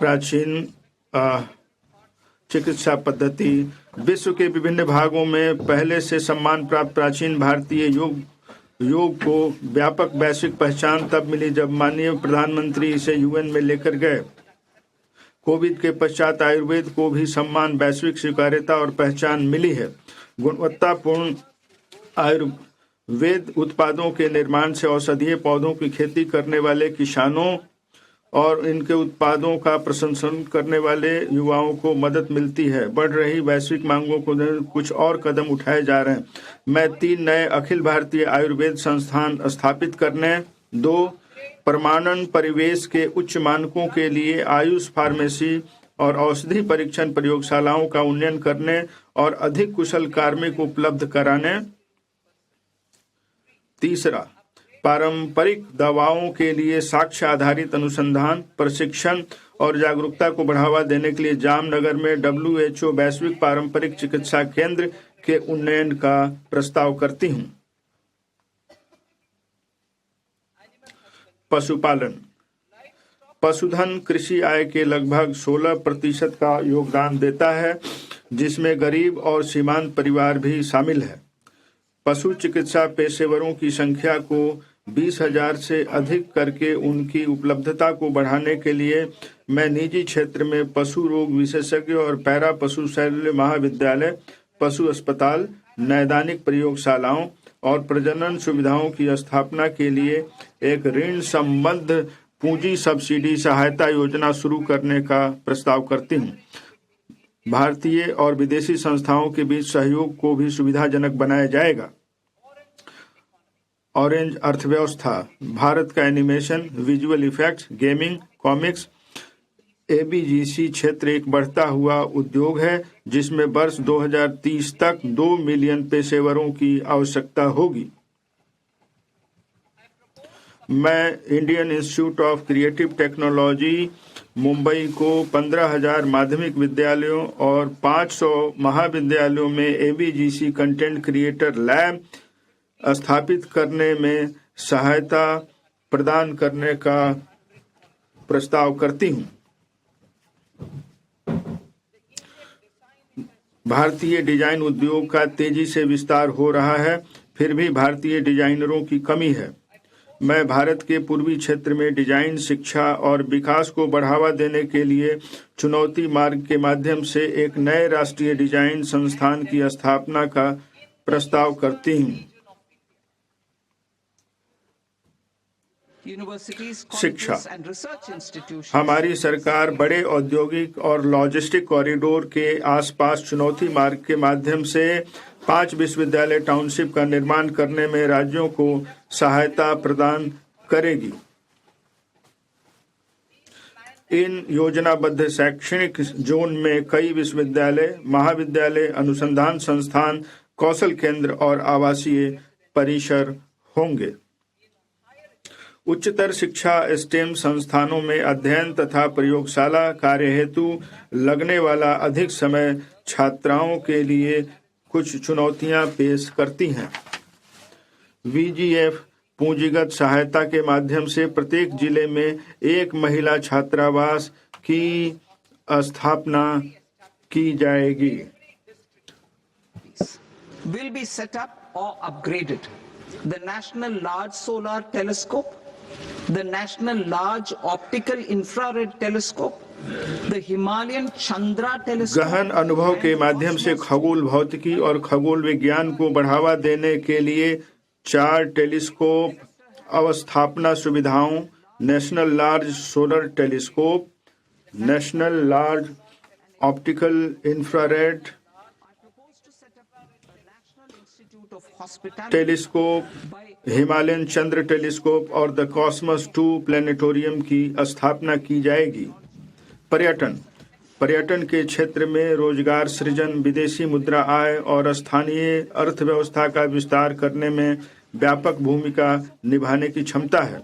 प्राचीन चिकित्सा पद्धति। विश्व के विभिन्न भागों में पहले से सम्मान प्राप्त प्राचीन भारतीय योग को व्यापक वैश्विक पहचान तब मिली जब माननीय प्रधानमंत्री इसे यूएन में लेकर गए। कोविड के पश्चात आयुर्वेद को भी सम्मान, वैश्विक स्वीकार्यता और पहचान मिली है। गुणवत्तापूर्ण आयुर्वेद उत्पादों के निर्माण से औषधीय पौधों की खेती करने वाले किसानों और इनके उत्पादों का प्रशंसन करने वाले युवाओं को मदद मिलती है। बढ़ रही वैश्विक मांगों को कुछ और कदम उठाए जा रहे हैं। मैं 3 नए अखिल भारतीय आयुर्वेद संस्थान स्थापित करने, 2 प्रमाणन परिवेश के उच्च मानकों के लिए आयुष फार्मेसी और औषधि परीक्षण प्रयोगशालाओं का उन्नयन करने और अधिक कुशल कार्मिक उपलब्ध कराने, 3 पारंपरिक दवाओं के लिए साक्ष्य आधारित अनुसंधान, प्रशिक्षण और जागरूकता को बढ़ावा देने के लिए जामनगर में WHO वैश्विक पारंपरिक चिकित्सा केंद्र के उन्नयन का प्रस्ताव करती हूँ। पशुपालन। पशुधन कृषि आय के लगभग 16% का योगदान देता है, जिसमें गरीब और सीमांत परिवार भी शामिल है। पशु चिकित्सा पेशेवरों की संख्या को 20,000 से अधिक करके उनकी उपलब्धता को बढ़ाने के लिए मैं निजी क्षेत्र में पशु रोग विशेषज्ञ और पैरा पशु शल्य महाविद्यालय, पशु अस्पताल, नैदानिक प्रयोगशालाओं और प्रजनन सुविधाओं की स्थापना के लिए एक ऋण संबद्ध पूंजी सब्सिडी सहायता योजना शुरू करने का प्रस्ताव करती हूँ। भारतीय और विदेशी संस्थाओं के बीच सहयोग को भी सुविधाजनक बनाया जाएगा। ऑरेंज अर्थव्यवस्था। भारत का animation, visual effects, gaming, comics, ABGC क्षेत्र एक बढ़ता हुआ उद्योग है, जिसमें वर्ष 2030 तक 2 मिलियन पेशेवरों की आवश्यकता होगी। मैं Indian institute of creative technology Mumbai को 15,000 माध्यमिक विद्यालयों और 500 महाविद्यालयों में एबीजीसी कंटेंट क्रिएटर लैब स्थापित करने में सहायता प्रदान करने का प्रस्ताव करती हूँ। भारतीय डिजाइन उद्योग का तेजी से विस्तार हो रहा है, फिर भी भारतीय डिजाइनरों की कमी है। मैं भारत के पूर्वी क्षेत्र में डिजाइन शिक्षा और विकास को बढ़ावा देने के लिए चुनौती मार्ग के माध्यम से एक नए राष्ट्रीय डिजाइन संस्थान की स्थापना का प्रस्ताव करती हूँ। शिक्षा। हमारी सरकार बड़े औद्योगिक और लॉजिस्टिक कॉरिडोर के आसपास चुनौती मार्ग के माध्यम से 5 विश्वविद्यालय टाउनशिप का निर्माण करने में राज्यों को सहायता प्रदान करेगी। इन योजनाबद्ध शैक्षणिक जोन में कई विश्वविद्यालय, महाविद्यालय, अनुसंधान संस्थान, कौशल केंद्र और आवासीय परिसर होंगे। उच्चतर शिक्षा स्टेम संस्थानों में अध्ययन तथा प्रयोगशाला कार्य हेतु लगने वाला अधिक समय छात्राओं के लिए कुछ चुनौतियां पेश करती हैं। वीजीएफ पूंजीगत सहायता के माध्यम से प्रत्येक जिले में एक महिला छात्रावास की स्थापना की जाएगी। Will be set up or upgraded. The National Large Solar Telescope, the National Large Optical Infrared Telescope, the Himalayan Chandra Telescope। गहन अनुभव के माध्यम से खगोल भौतिकी और खगोल विज्ञान को बढ़ावा देने के लिए 4 टेलीस्कोप अवस्थापना सुविधाओं, national large solar telescope, national large optical infrared telescope, Himalayan Chandra telescope और द कॉस्मस 2 प्लेनेटोरियम की स्थापना की जाएगी। पर्यटन के क्षेत्र में रोजगार सृजन, विदेशी मुद्रा आय और स्थानीय अर्थव्यवस्था का विस्तार करने में व्यापक भूमिका निभाने की क्षमता है।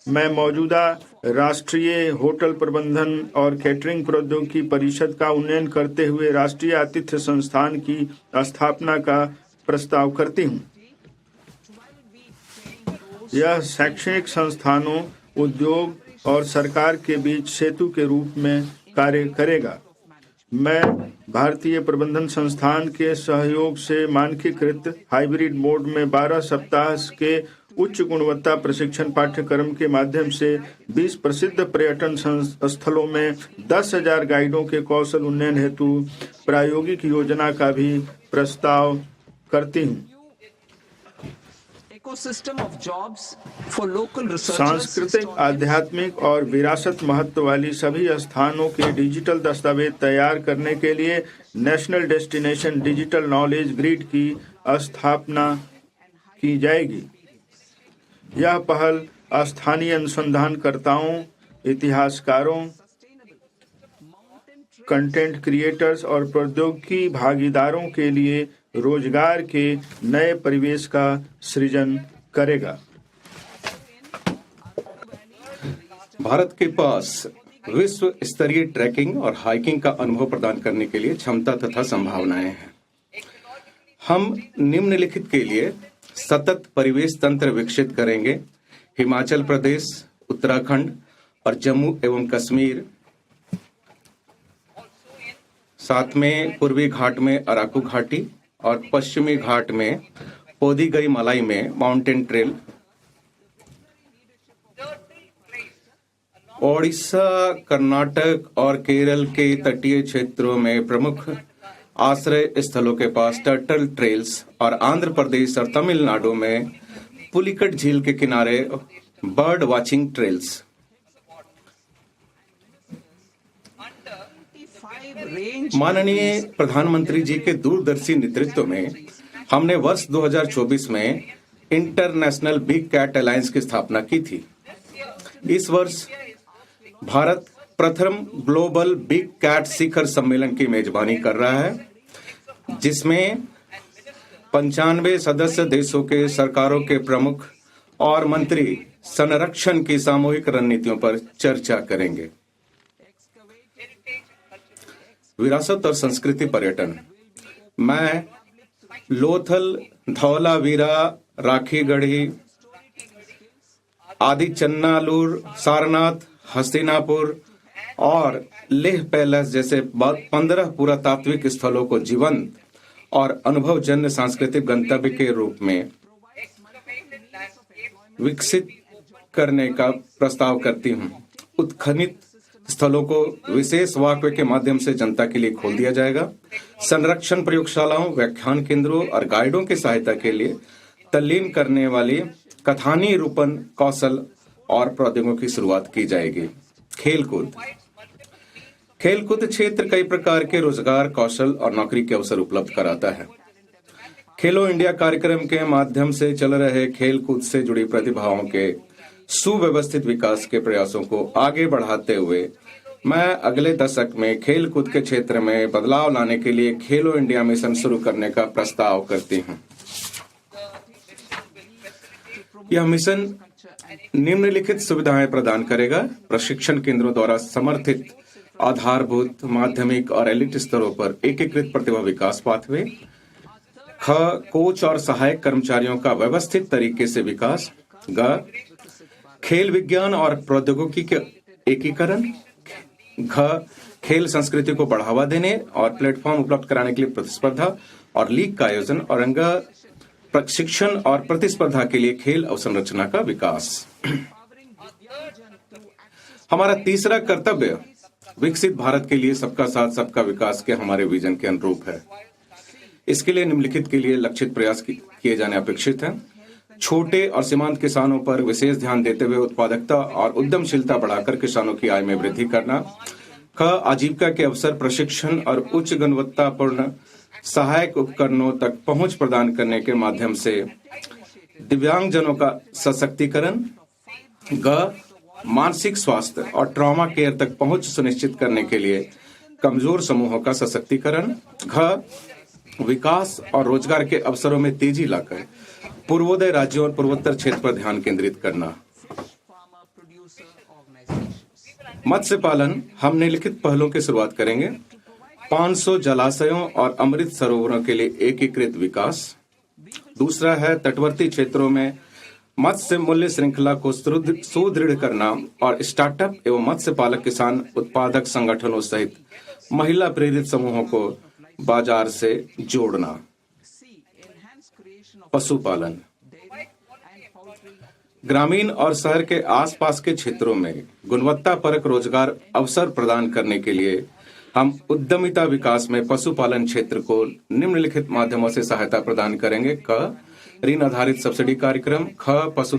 मैं मौजूदा राष्ट्रीय होटल प्रबंधन और कैटरिंग प्रौद्योगिकी परिषद का उन्नयन करते हुए राष्ट्रीय आतिथ्य संस्थान की स्थापना का प्रस्ताव करती हूँ। यह शैक्षणिक संस्थानों, उद्योग और सरकार के बीच सेतु के रूप में कार्य करेगा। मैं भारतीय प्रबंधन संस्थान के सहयोग से मानकीकृत हाइब्रिड मोड में 12 सप्ताह के उच्च गुणवत्ता प्रशिक्षण पाठ्यक्रम के माध्यम से 20 प्रसिद्ध पर्यटन स्थलों में 10,000 गाइडों के कौशल उन्नयन हेतु प्रायोगिक योजना का भी प्रस्ताव करती हूँ। Ecosystem of jobs for local researchers. सांस्कृतिक, आध्यात्मिक और विरासत महत्व वाली सभी स्थानों के डिजिटल दस्तावेज तैयार करने के लिए national destination digital knowledge grid की स्थापना की जाएगी। यह पहल स्थानीय अनुसंधानकर्ताओं, इतिहासकारों, कंटेंट क्रिएटर्स और प्रौद्योगिकी भागीदारों के लिए रोजगार के नए परिवेश का सृजन करेगा। भारत के पास विश्व स्तरीय ट्रैकिंग और हाइकिंग का अनुभव प्रदान करने के लिए क्षमता तथा संभावनाएं हैं। हम निम्नलिखित के लिए सतत परिवेश तंत्र विकसित करेंगे। हिमाचल प्रदेश, उत्तराखंड और जम्मू एवं कश्मीर, साथ में पूर्वी घाट में अराकू घाटी और पश्चिमी घाट में पोदिगई मलाई में माउंटेन ट्रेल, ओडिशा, कर्नाटक और केरल के तटीय क्षेत्रों में प्रमुख आश्रय स्थलों के पास टर्टल ट्रेल्स और आंध्र प्रदेश और तमिलनाडु में पुलिकट झील के किनारे बर्ड वाचिंग ट्रेल्स। माननीय प्रधानमंत्री जी के दूरदर्शी नेतृत्व में हमने वर्ष 2024 में इंटरनेशनल बिग कैट अलायंस की स्थापना की थी। इस वर्ष भारत प्रथम ग्लोबल बिग कैट शिखर सम्मेलन की मेजबानी कर रहा है, जिसमें 95 सदस्य देशों के सरकारों के प्रमुख और मंत्री संरक्षण की सामूहिक रणनीतियों पर चर्चा करेंगे। विरासत और संस्कृति पर्यटन। मैं लोथल, धौलावीरा, राखीगढ़ी, आदि चन्नालूर, सारनाथ, हस्तिनापुर और लेह पैलेस जैसे 15 पुरातात्विक स्थलों को जीवंत और अनुभवजन्य सांस्कृतिक गंतव्य के रूप में विकसित करने का प्रस्ताव करती हूं। उत्खनित स्थलों को विशेष वॉकवे के माध्यम से जनता के लिए खोल दिया जाएगा। संरक्षण प्रयोगशालाओं, व्याख्यान केंद्रों और गाइडों की सहायता के लिए तल्लीन करने वाली कथानी रूपन कौशल और प्रौद्योगिकी की शुरुआत की जाएगी। खेलकूद। खेलकूद क्षेत्र कई प्रकार के रोजगार, कौशल और नौकरी के अवसर उपलब्ध कराता है। खेलो इंडिया कार्यक्रम के माध्यम से चल रहे खेलकूद से जुड़ी प्रतिभाओं के सुव्यवस्थित विकास के प्रयासों को आगे बढ़ाते हुए मैं अगले दशक में खेलकूद के क्षेत्र में बदलाव लाने के लिए खेलो इंडिया मिशन शुरू करने का प्रस्ताव करती हूं। यह मिशन निम्नलिखित सुविधाएं प्रदान करेगा: प्रशिक्षण केंद्रों द्वारा समर्थित आधारभूत, माध्यमिक और एलिट स्तरों पर एकीकृत प्रतिभा विकास पाथवे। ख, कोच और सहायक कर्मचारियों का व्यवस्थित तरीके से विकास। ग, खेल विज्ञान और प्रौद्योगिकी के एकीकरण। घ, खेल संस्कृति को बढ़ावा देने और प्लेटफॉर्म उपलब्ध कराने के लिए प्रतिस्पर्धा और लीग का आयोजन। और अंग, प्रशिक्षण और प्रतिस्पर्धा के लिए खेल अवसंरचना का विकास। हमारा तीसरा कर्तव्य विकसित भारत के लिए सबका साथ सबका विकास के हमारे विजन के अनुरूप है। इसके लिए निम्नलिखित के लिए लक्षित प्रयास किए जाने अपेक्षित हैं: छोटे और सीमांत किसानों पर विशेष ध्यान देते हुए उत्पादकता और उद्यमशीलता बढ़ाकर किसानों की आय में वृद्धि करना। ख, आजीविका के अवसर, प्रशिक्षण और उच्च गुणवत्तापूर्ण सहायक उपकरणों तक पहुंच प्रदान करने के माध्यम से दिव्यांगजनों का सशक्तिकरण। ग, मानसिक स्वास्थ्य और ट्रॉमा केयर तक पहुंच सुनिश्चित करने के लिए कमजोर समूहों का सशक्तिकरण। घ, विकास और रोजगार के अवसरों में तेजी लाकर पूर्वोदय राज्यों और पूर्वोत्तर क्षेत्र पर ध्यान केंद्रित करना। मत्स्य पालन। हम निम्नलिखित पहलों की शुरुआत करेंगे: 500 जलाशयों और अमृत सरोवरों के लिए एकीकृत विकास। दूसरा है तटवर्ती क्षेत्रों में मत्स्य मूल्य श्रृंखला को सुदृढ़ करना और स्टार्टअप एवं मत्स्य पालक किसान उत्पादक संगठनों सहित महिला प्रेरित समूहों को बाजार से जोड़ना। पशुपालन। ग्रामीण और शहर के आसपास के क्षेत्रों में गुणवत्तापरक रोजगार अवसर प्रदान करने के लिए हम उद्यमिता विकास में पशुपालन क्षेत्र को निम्नलिखित माध्यमों से सहायता प्रदान करेंगे। क, ऋण आधारित सब्सिडी कार्यक्रम। ख, पशु